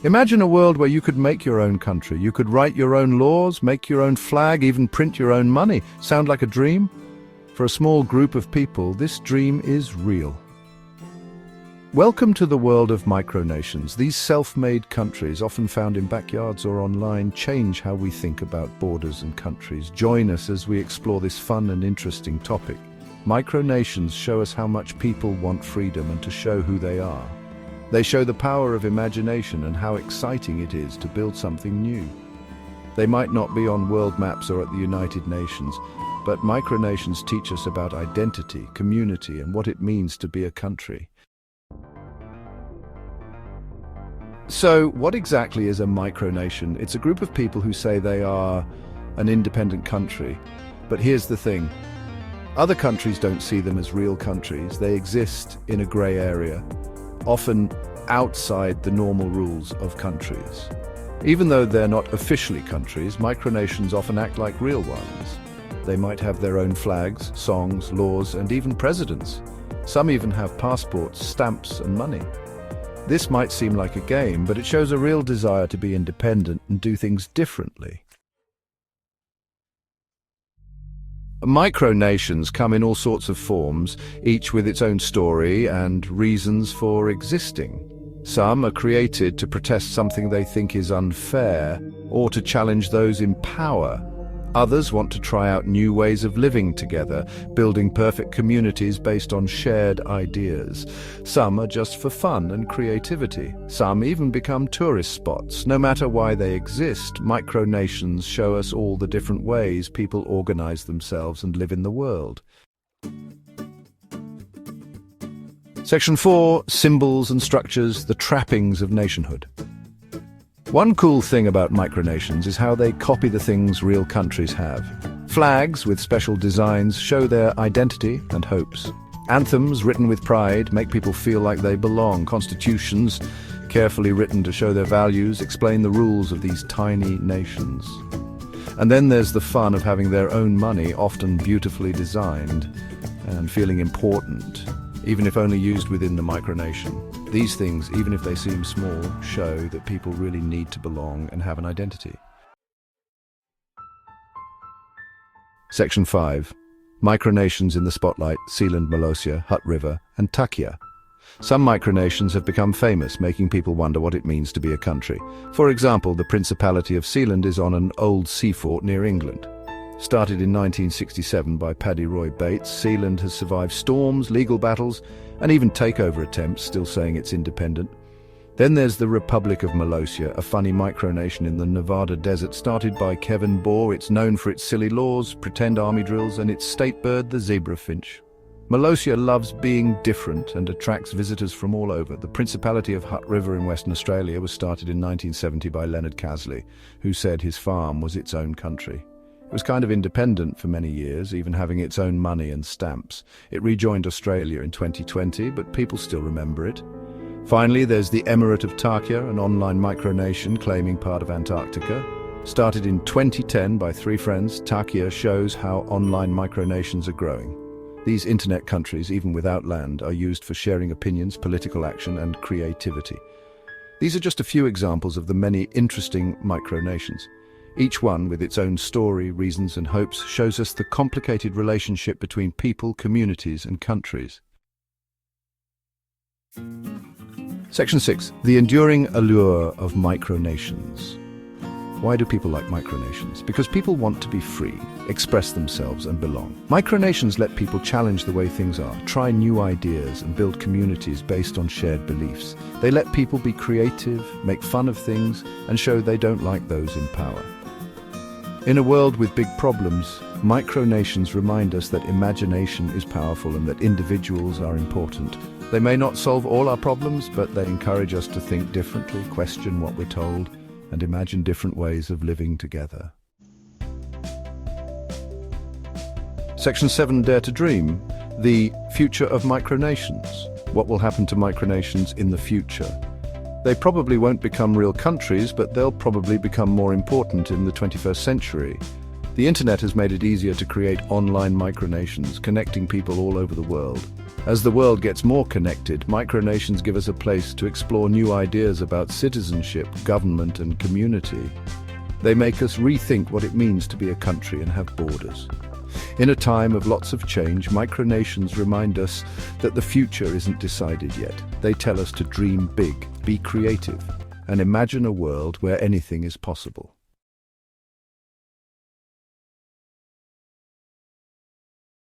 Imagine a world where you could make your own country. You could write your own laws, make your own flag, even print your own money. Sound like a dream? For a small group of people, this dream is real. Welcome to the world of micronations. These self-made countries, often found in backyards or online, change how we think about borders and countries. Join us as we explore this fun and interesting topic. Micronations show us how much people want freedom and to show who they are. They show the power of imagination and how exciting it is to build something new. They might not be on world maps or at the United Nations, but micronations teach us about identity, community, and what it means to be a country. So, what exactly is a micronation? It's a group of people who say they are an independent country. But here's the thing. Other countries don't see them as real countries. They exist in a grey area, often outside the normal rules of countries. Even though they're not officially countries, micronations often act like real ones. They might have their own flags, songs, laws, and even presidents. Some even have passports, stamps, and money. This might seem like a game, but it shows a real desire to be independent and do things differently. Micronations come in all sorts of forms, each with its own story and reasons for existing. Some are created to protest something they think is unfair or to challenge those in power. Others want to try out new ways of living together, building perfect communities based on shared ideas. Some are just for fun and creativity. Some even become tourist spots. No matter why they exist, micronations show us all the different ways people organize themselves and live in the world. Section 4. Symbols and structures, the trappings of nationhood. One cool thing about micronations is how they copy the things real countries have. Flags with special designs show their identity and hopes. Anthems written with pride make people feel like they belong. Constitutions, carefully written to show their values, explain the rules of these tiny nations. And then there's the fun of having their own money, often beautifully designed, and feeling important, even if only used within the micronation. These things, even if they seem small, show that people really need to belong and have an identity. Section 5. Micronations in the spotlight: Sealand, Molossia, Hutt River, and Takia. Some micronations have become famous, making people wonder what it means to be a country. For example, the Principality of Sealand is on an old sea fort near England. Started in 1967 by Paddy Roy Bates, Sealand has survived storms, legal battles, and even takeover attempts, still saying it's independent. Then there's the Republic of Molossia, a funny micronation in the Nevada desert started by Kevin Bohr. It's known for its silly laws, pretend army drills, and its state bird, the zebra finch. Molossia loves being different and attracts visitors from all over. The Principality of Hutt River in Western Australia was started in 1970 by Leonard Casley, who said his farm was its own country. It was kind of independent for many years, even having its own money and stamps. It rejoined Australia in 2020, but people still remember it. Finally, there's the Emirate of Takia, an online micronation claiming part of Antarctica. Started in 2010 by 3 friends, Takia shows how online micronations are growing. These internet countries, even without land, are used for sharing opinions, political action, and creativity. These are just a few examples of the many interesting micronations. Each one, with its own story, reasons, and hopes, shows us the complicated relationship between people, communities, and countries. Section 6. The enduring allure of micronations. Why do people like micronations? Because people want to be free, express themselves, and belong. Micronations let people challenge the way things are, try new ideas, and build communities based on shared beliefs. They let people be creative, make fun of things, and show they don't like those in power. In a world with big problems, micronations remind us that imagination is powerful and that individuals are important. They may not solve all our problems, but they encourage us to think differently, question what we're told, and imagine different ways of living together. Section 7. Dare to Dream. The future of micronations. What will happen to micronations in the future? They probably won't become real countries, but they'll probably become more important in the 21st century. The internet has made it easier to create online micronations, connecting people all over the world. As the world gets more connected, micronations give us a place to explore new ideas about citizenship, government, and community. They make us rethink what it means to be a country and have borders. In a time of lots of change, micronations remind us that the future isn't decided yet. They tell us to dream big, be creative, and imagine a world where anything is possible.